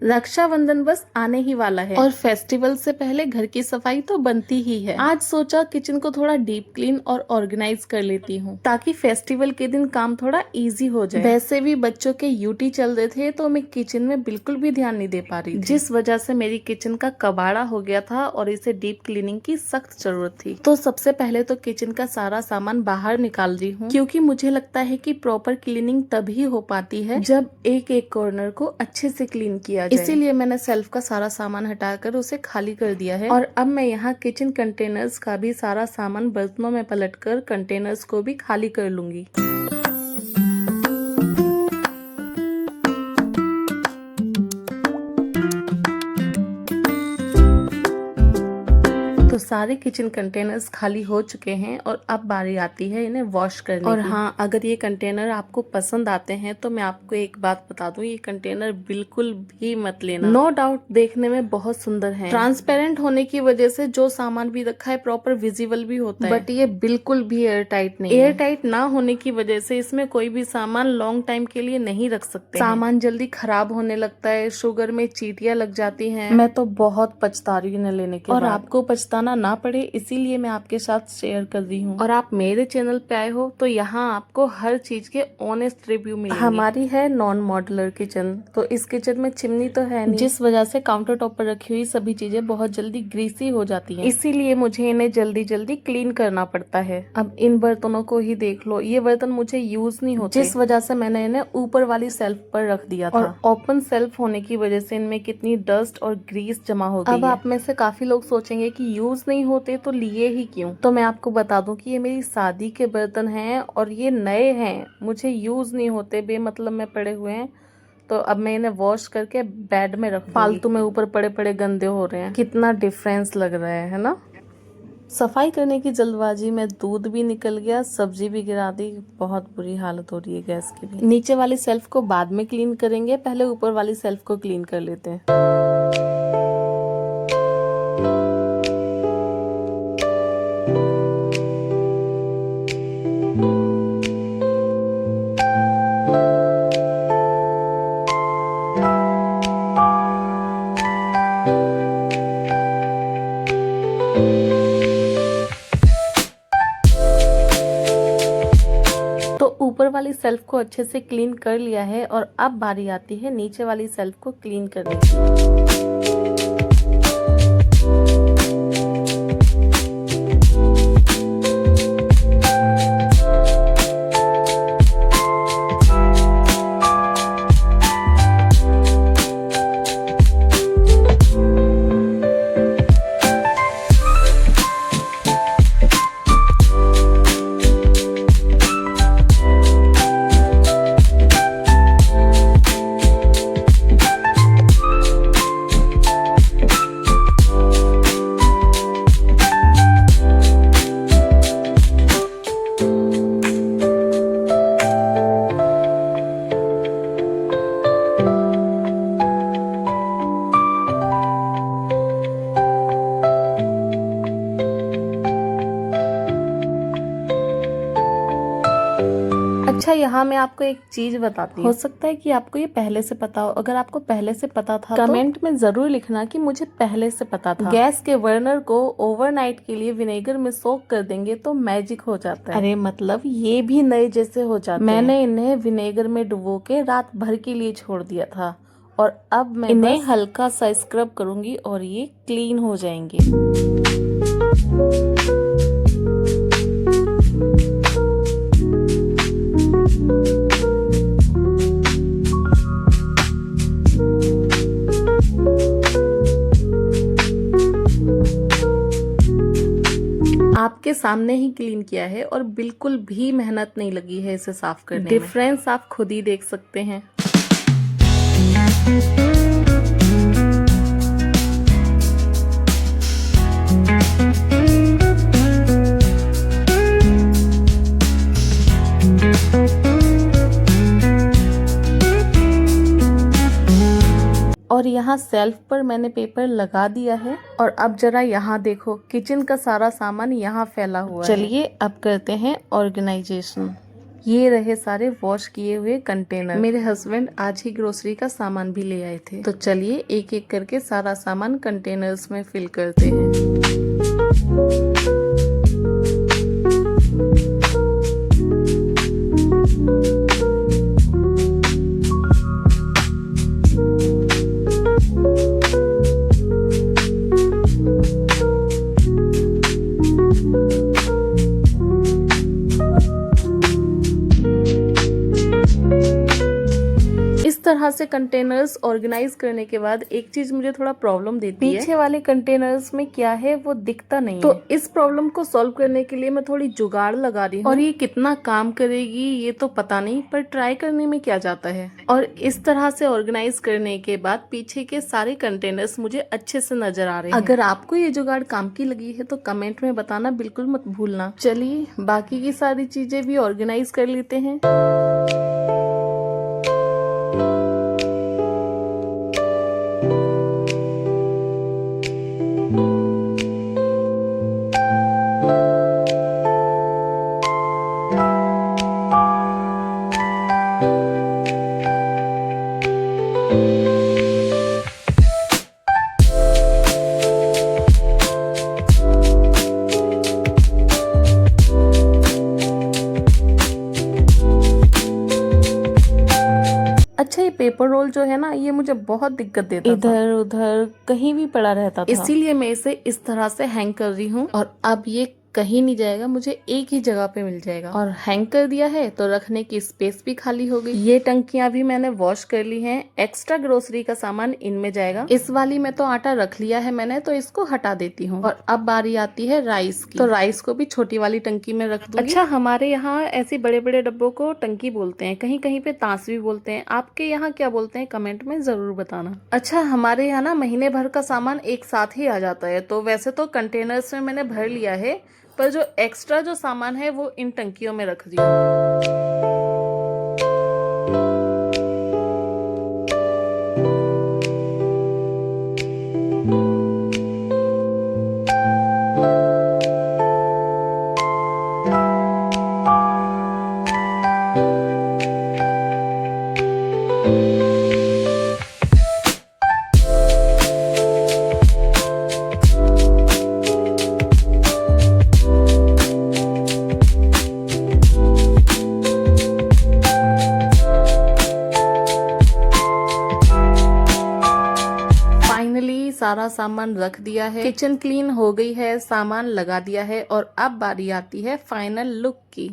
रक्षाबंधन बस आने ही वाला है और फेस्टिवल से पहले घर की सफाई तो बनती ही है। आज सोचा किचन को थोड़ा डीप क्लीन और ऑर्गेनाइज कर लेती हूँ ताकि फेस्टिवल के दिन काम थोड़ा इजी हो जाए। वैसे भी बच्चों के यूटी चल रहे थे तो मैं किचन में बिल्कुल भी ध्यान नहीं दे पा रही थी, जिस वजह से मेरी किचन का कबाड़ा हो गया था और इसे डीप क्लीनिंग की सख्त जरूरत थी। तो सबसे पहले तो किचन का सारा सामान बाहर निकाल रही हूँ, क्योंकि मुझे लगता है कि प्रॉपर क्लीनिंग तभी हो पाती है जब एक एक कॉर्नर को अच्छे से क्लीन किया जाए। इसीलिए मैंने शेल्फ का सारा सामान हटाकर उसे खाली कर दिया है और अब मैं यहाँ किचन कंटेनर्स का भी सारा सामान बर्तनों में पलटकर कंटेनर्स को भी खाली कर लूंगी। तो सारे किचन कंटेनर्स खाली हो चुके हैं और अब बारी आती है इन्हें वॉश करने और हाँ, अगर ये कंटेनर आपको पसंद आते हैं तो मैं आपको एक बात बता दूं, ये कंटेनर बिल्कुल भी मत लेना। नो डाउट देखने में बहुत सुंदर है, ट्रांसपेरेंट होने की वजह से जो सामान भी रखा है प्रॉपर विजिबल भी होता है, बट ये बिल्कुल भी एयर टाइट नहीं। एयर टाइट ना होने की वजह से इसमें कोई भी सामान लॉन्ग टाइम के लिए नहीं रख सकते। सामान जल्दी खराब होने लगता है, शुगर में चींटियां लग जाती है। मैं तो बहुत पछता रही हूँ इन्हें लेने के बाद। और आपको पछताना ना पड़े इसीलिए मैं आपके साथ शेयर कर रही हूँ। और आप मेरे चैनल पे आए हो तो यहाँ आपको हर चीज के ऑनेस्ट रिव्यू मिलेंगे। हमारी है नॉन मॉड्यूलर किचन, तो इस किचन में चिमनी तो है नहीं, जिस वजह से काउंटर टॉप पर रखी हुई सभी चीजें बहुत जल्दी ग्रीसी हो जाती हैं। इसीलिए मुझे इन्हें जल्दी जल्दी क्लीन करना पड़ता है। अब इन बर्तनों को ही देख लो, ये बर्तन मुझे यूज नहीं होते, जिस वजह से मैंने इन्हें ऊपर वाली सेल्फ पर रख दिया था। और ओपन सेल्फ होने की वजह से इनमें कितनी डस्ट और ग्रीस जमा हो गई। अब आप में से काफी लोग सोचेंगे कि यूज नहीं होते तो लिए ही क्यों। तो मैं आपको बता दूं कि ये मेरी शादी के बर्तन हैं और ये नए हैं, मुझे यूज नहीं होते, बेमतलब में पड़े हुए हैं। तो अब मैं इन्हें वॉश करके बेड में रख, फालतू में ऊपर पड़े पड़े गंदे हो रहे हैं। कितना डिफरेंस लग रहा है ना। सफाई करने की जल्दबाजी में दूध भी निकल गया, सब्जी भी गिरा दी, बहुत बुरी हालत हो रही है गैस की भी। नीचे वाली सेल्फ को बाद में क्लीन करेंगे, पहले ऊपर वाली सेल्फ को क्लीन कर लेते हैं। तो ऊपर वाली सेल्फ को अच्छे से क्लीन कर लिया है और अब बारी आती है नीचे वाली सेल्फ को क्लीन करने की। अच्छा, यहाँ मैं आपको एक चीज बताती हूँ, हो सकता है कि आपको ये पहले से पता हो। अगर आपको पहले से पता था कमेंट में जरूर लिखना कि मुझे पहले से पता था। गैस के बर्नर को ओवरनाइट के लिए विनेगर में सोक कर देंगे तो मैजिक हो जाता है। अरे मतलब ये भी नए जैसे हो जाते हैं। मैंने इन्हें विनेगर में डुबो के रात भर के लिए छोड़ दिया था और अब मैं इन्हें हल्का सा स्क्रब करूंगी और ये क्लीन हो जाएंगे। आपके सामने ही क्लीन किया है और बिल्कुल भी मेहनत नहीं लगी है इसे साफ करने में। डिफरेंस आप खुद ही देख सकते हैं। और यहाँ सेल्फ पर मैंने पेपर लगा दिया है और अब जरा यहाँ देखो, किचन का सारा सामान यहाँ फैला हुआ है। चलिए अब करते हैं ऑर्गेनाइजेशन। ये रहे सारे वॉश किए हुए कंटेनर। मेरे हस्बैंड आज ही ग्रोसरी का सामान भी ले आए थे, तो चलिए एक एक करके सारा सामान कंटेनर्स में फिल करते हैं। इस तरह से कंटेनर्स ऑर्गेनाइज करने के बाद एक चीज मुझे थोड़ा प्रॉब्लम देती है, पीछे वाले कंटेनर्स में क्या है वो दिखता नहीं है। तो इस प्रॉब्लम को सॉल्व करने के लिए मैं थोड़ी जुगाड़ लगा रही हूँ, और ये कितना काम करेगी ये तो पता नहीं, पर ट्राई करने में क्या जाता है। और इस तरह से ऑर्गेनाइज करने के बाद पीछे के सारे कंटेनर्स मुझे अच्छे से नजर आ रहे हैं। अगर आपको ये जुगाड़ काम की लगी है तो कमेंट में बताना बिल्कुल मत भूलना। चलिए बाकी की सारी चीजें भी ऑर्गेनाइज कर लेते हैं। अच्छा, ये पेपर रोल जो है ना, ये मुझे बहुत दिक्कत देता था, इधर उधर कहीं भी पड़ा रहता था, इसीलिए मैं इसे इस तरह से हैंग कर रही हूँ। और अब ये कहीं नहीं जाएगा, मुझे एक ही जगह पे मिल जाएगा। और हैंग कर दिया है तो रखने की स्पेस भी खाली हो गई। ये टंकियां भी मैंने वॉश कर ली हैं, एक्स्ट्रा ग्रोसरी का सामान इनमें जाएगा। इस वाली में तो आटा रख लिया है मैंने, तो इसको हटा देती हूँ। और अब बारी आती है राइस की, तो राइस को भी छोटी वाली टंकी में रख दूंगी। अच्छा, हमारे यहाँ ऐसे बड़े बड़े डब्बों को टंकी बोलते हैं, कहीं कहीं पे तांस भी बोलते हैं। आपके यहाँ क्या बोलते हैं कमेंट में जरूर बताना। अच्छा, हमारे यहाँ ना महीने भर का सामान एक साथ ही आ जाता है, तो वैसे तो कंटेनर्स में मैंने भर लिया है, पर जो एक्स्ट्रा जो सामान है वो इन टंकियों में रख दिया। सारा सामान रख दिया है, किचन क्लीन हो गई है, सामान लगा दिया है, और अब बारी आती है फाइनल लुक की।